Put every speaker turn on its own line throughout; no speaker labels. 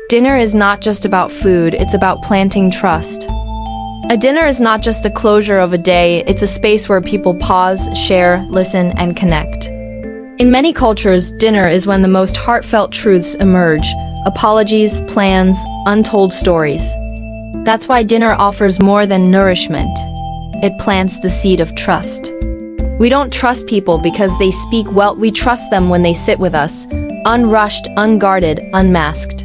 Dinner is not just about food, it's about planting trust. A dinner is not just the closure of a day, it's a space where people pause, share, listen, and connect. In many cultures, dinner is when the most heartfelt truths emerge: apologies, plans, untold stories. That's why dinner offers more than nourishment. It plants the seed of trust. We don't trust people because they speak well, we trust them when they sit with us, unrushed, unguarded, unmasked.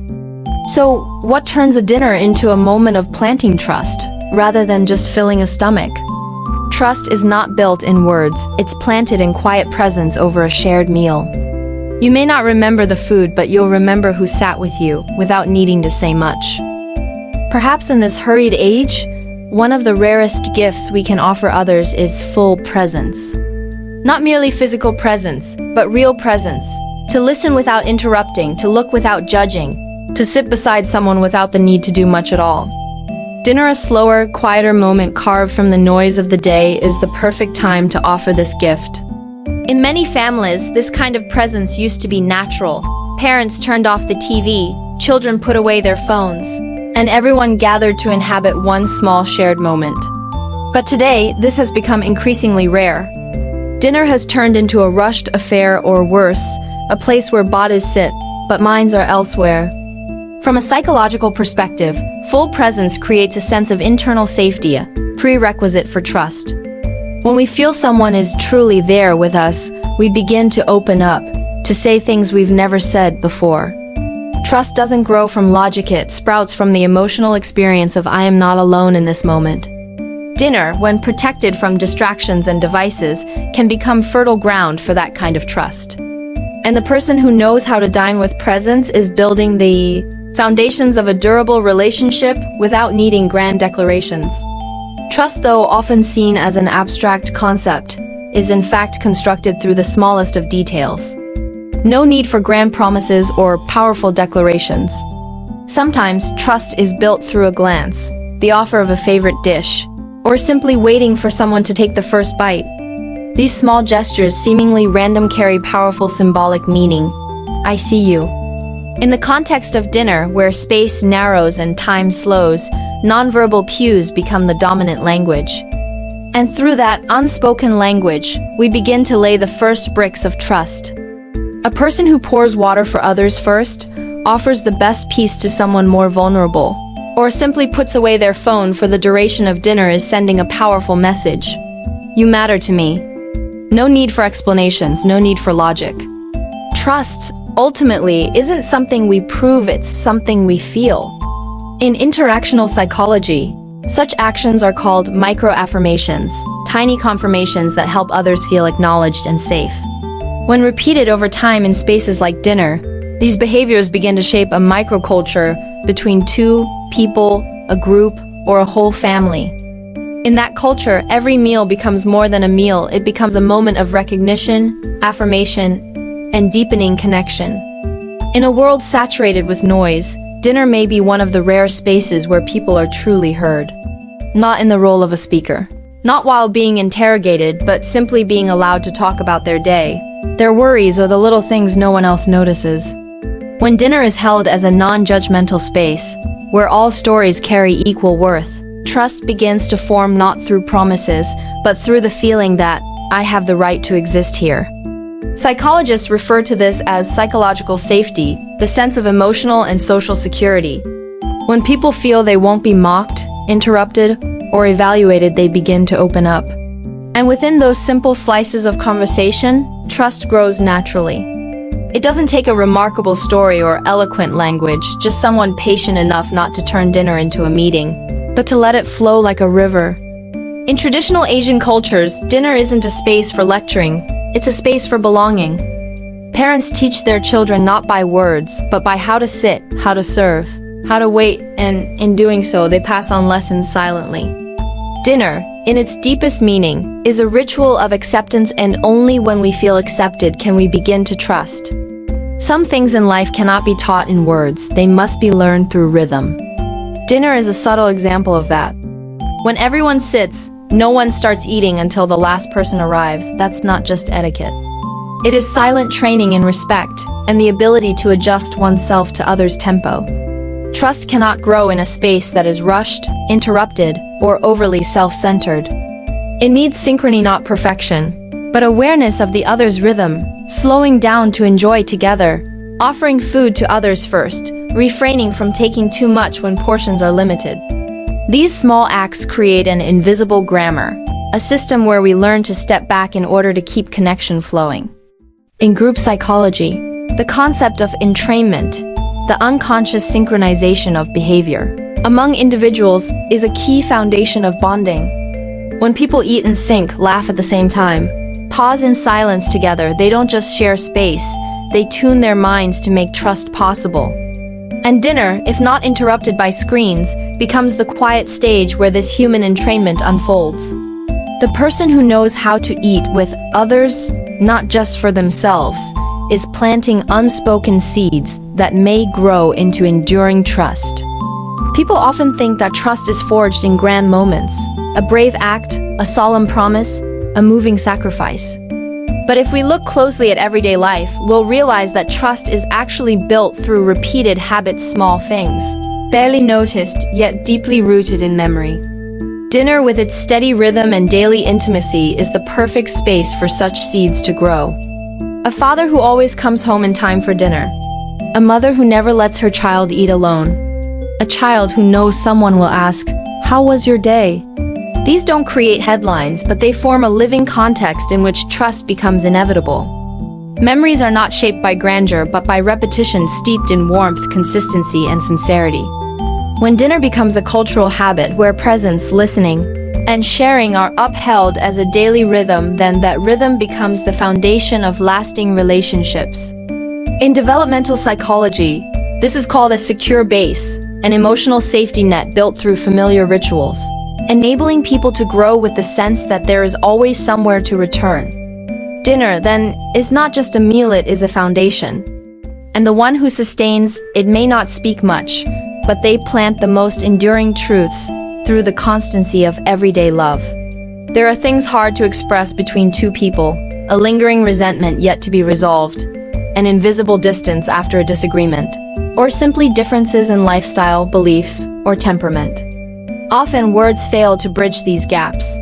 So, what turns a dinner into a moment of planting trust, rather than just filling a stomach? Trust is not built in words, it's planted in quiet presence over a shared meal. You may not remember the food, but you'll remember who sat with you, without needing to say much. Perhaps in this hurried age, one of the rarest gifts we can offer others is full presence. Not merely physical presence, but real presence. To listen without interrupting, to look without judging, to sit beside someone without the need to do much at all. Dinner, a slower, quieter moment carved from the noise of the day, is the perfect time to offer this gift. In many families, this kind of presence used to be natural. Parents turned off the TV, children put away their phones, and everyone gathered to inhabit one small shared moment. But today, this has become increasingly rare. Dinner has turned into a rushed affair, or worse, a place where bodies sit, but minds are elsewhere. From a psychological perspective, full presence creates a sense of internal safety, a prerequisite for trust. When we feel someone is truly there with us, we begin to open up, to say things we've never said before. Trust doesn't grow from logic, it sprouts from the emotional experience of "I am not alone in this moment." Dinner, when protected from distractions and devices, can become fertile ground for that kind of trust. And the person who knows how to dine with presence is building the foundations of a durable relationship without needing grand declarations. Trust, though often seen as an abstract concept, is in fact constructed through the smallest of details. No need for grand promises or powerful declarations. Sometimes trust is built through a glance, the offer of a favorite dish, or simply waiting for someone to take the first bite. These small gestures, seemingly random, carry powerful symbolic meaning. I see you. In the context of dinner, where space narrows and time slows, nonverbal cues become the dominant language. And through that unspoken language, we begin to lay the first bricks of trust. A person who pours water for others first, offers the best piece to someone more vulnerable, or simply puts away their phone for the duration of dinner is sending a powerful message. You matter to me. No need for explanations, no need for logic. Trust, ultimately, isn't something we prove, it's something we feel. In interactional psychology, such actions are called micro-affirmations, tiny confirmations that help others feel acknowledged and safe. When repeated over time in spaces like dinner, these behaviors begin to shape a microculture between two people, a group, or a whole family. In that culture, every meal becomes more than a meal, it becomes a moment of recognition, affirmation, and deepening connection. In a world saturated with noise, dinner may be one of the rare spaces where people are truly heard. Not in the role of a speaker. Not while being interrogated, but simply being allowed to talk about their day, their worries, or the little things no one else notices. When dinner is held as a non-judgmental space, where all stories carry equal worth, trust begins to form, not through promises, but through the feeling that, I have the right to exist here. Psychologists refer to this as psychological safety, the sense of emotional and social security. When people feel they won't be mocked, interrupted, or evaluated, they begin to open up. And within those simple slices of conversation, trust grows naturally. It doesn't take a remarkable story or eloquent language, just someone patient enough not to turn dinner into a meeting, but to let it flow like a river. In traditional Asian cultures, dinner isn't a space for lecturing, it's a space for belonging. Parents teach their children not by words, but by how to sit, how to serve, how to wait, and in doing so, they pass on lessons silently. Dinner, in its deepest meaning, is a ritual of acceptance, and only when we feel accepted can we begin to trust. Some things in life cannot be taught in words, they must be learned through rhythm. Dinner is a subtle example of that. When everyone sits, no one starts eating until the last person arrives. That's not just etiquette. It is silent training in respect, and the ability to adjust oneself to others' tempo. Trust cannot grow in a space that is rushed, interrupted, or overly self-centered. It needs synchrony, not perfection, but awareness of the other's rhythm, slowing down to enjoy together, offering food to others first, refraining from taking too much when portions are limited. These small acts create an invisible grammar, a system where we learn to step back in order to keep connection flowing. In group psychology, the concept of entrainment, the unconscious synchronization of behavior among individuals, is a key foundation of bonding. When people eat in sync, laugh at the same time, pause in silence together, they don't just share space, they tune their minds to make trust possible. And dinner, if not interrupted by screens, becomes the quiet stage where this human entrainment unfolds. The person who knows how to eat with others, not just for themselves, is planting unspoken seeds that may grow into enduring trust. People often think that trust is forged in grand moments, a brave act, a solemn promise, a moving sacrifice. But if we look closely at everyday life, we'll realize that trust is actually built through repeated habits, small things, barely noticed, yet deeply rooted in memory. Dinner, with its steady rhythm and daily intimacy, is the perfect space for such seeds to grow. A father who always comes home in time for dinner. A mother who never lets her child eat alone. A child who knows someone will ask, "How was your day?" These don't create headlines, but they form a living context in which trust becomes inevitable. Memories are not shaped by grandeur, but by repetition steeped in warmth, consistency, and sincerity. When dinner becomes a cultural habit where presence, listening, and sharing are upheld as a daily rhythm, then that rhythm becomes the foundation of lasting relationships. In developmental psychology, this is called a secure base, an emotional safety net built through familiar rituals, enabling people to grow with the sense that there is always somewhere to return. Dinner, then, is not just a meal, it is a foundation. And the one who sustains it may not speak much, but they plant the most enduring truths through the constancy of everyday love. There are things hard to express between two people, a lingering resentment yet to be resolved, an invisible distance after a disagreement, or simply differences in lifestyle, beliefs, or temperament. Often words fail to bridge these gaps.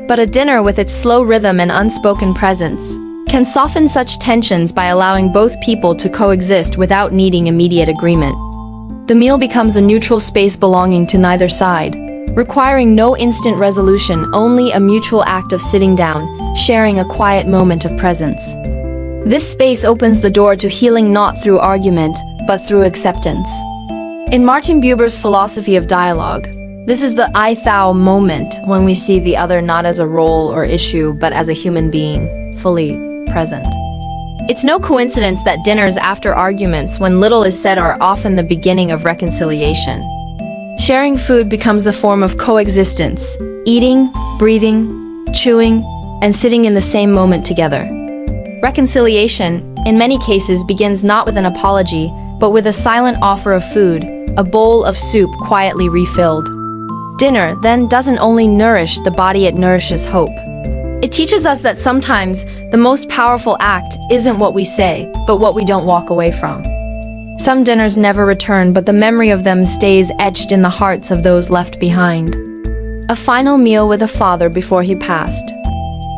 But a dinner, with its slow rhythm and unspoken presence, can soften such tensions by allowing both people to coexist without needing immediate agreement. The meal becomes a neutral space belonging to neither side, requiring no instant resolution, only a mutual act of sitting down, sharing a quiet moment of presence. This space opens the door to healing, not through argument, but through acceptance. In Martin Buber's philosophy of dialogue, this is the I-thou moment, when we see the other not as a role or issue, but as a human being, fully present. It's no coincidence that dinners after arguments, when little is said, are often the beginning of reconciliation. Sharing food becomes a form of coexistence, eating, breathing, chewing, and sitting in the same moment together. Reconciliation, in many cases, begins not with an apology, but with a silent offer of food, a bowl of soup quietly refilled. Dinner, then, doesn't only nourish the body, it nourishes hope. It teaches us that sometimes the most powerful act isn't what we say, but what we don't walk away from. Some dinners never return, but the memory of them stays etched in the hearts of those left behind. A final meal with a father before he passed.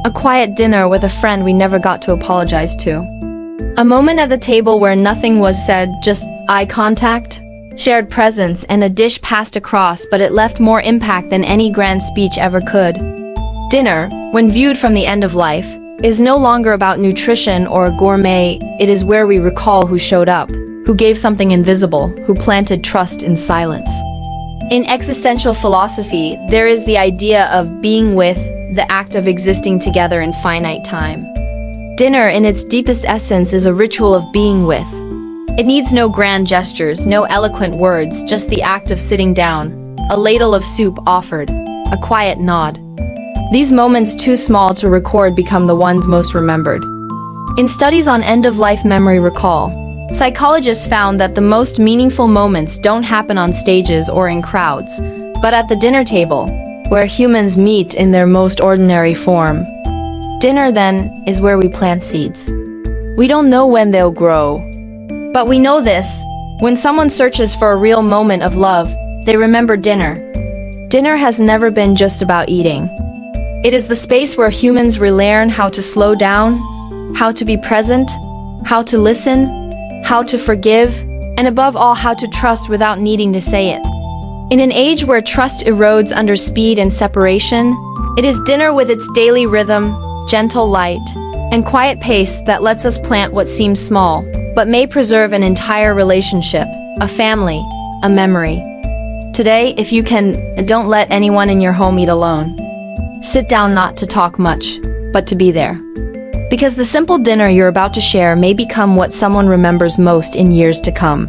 A quiet dinner with a friend we never got to apologize to. A moment at the table where nothing was said, just eye contact, shared presence, and a dish passed across, but it left more impact than any grand speech ever could. Dinner, when viewed from the end of life, is no longer about nutrition or a gourmet, it is where we recall who showed up, who gave something invisible, who planted trust in silence. In existential philosophy, there is the idea of being with, the act of existing together in finite time. Dinner, in its deepest essence, is a ritual of being with. It needs no grand gestures, no eloquent words, just the act of sitting down, a ladle of soup offered, a quiet nod. These moments, too small to record, become the ones most remembered. In studies on end-of-life memory recall, psychologists found that the most meaningful moments don't happen on stages or in crowds, but at the dinner table, where humans meet in their most ordinary form. Dinner, then, is where we plant seeds. We don't know when they'll grow, but we know this: When someone searches for a real moment of love, they remember dinner. Dinner has never been just about eating. It is the space where humans relearn how to slow down, how to be present, how to listen, how to forgive, and above all, how to trust without needing to say it. In an age where trust erodes under speed and separation, it is dinner with its daily rhythm, gentle light, and quiet pace that lets us plant what seems small, but may preserve an entire relationship, a family, a memory. Today, if you can, don't let anyone in your home eat alone. Sit down not to talk much, but to be there. Because the simple dinner you're about to share may become what someone remembers most in years to come.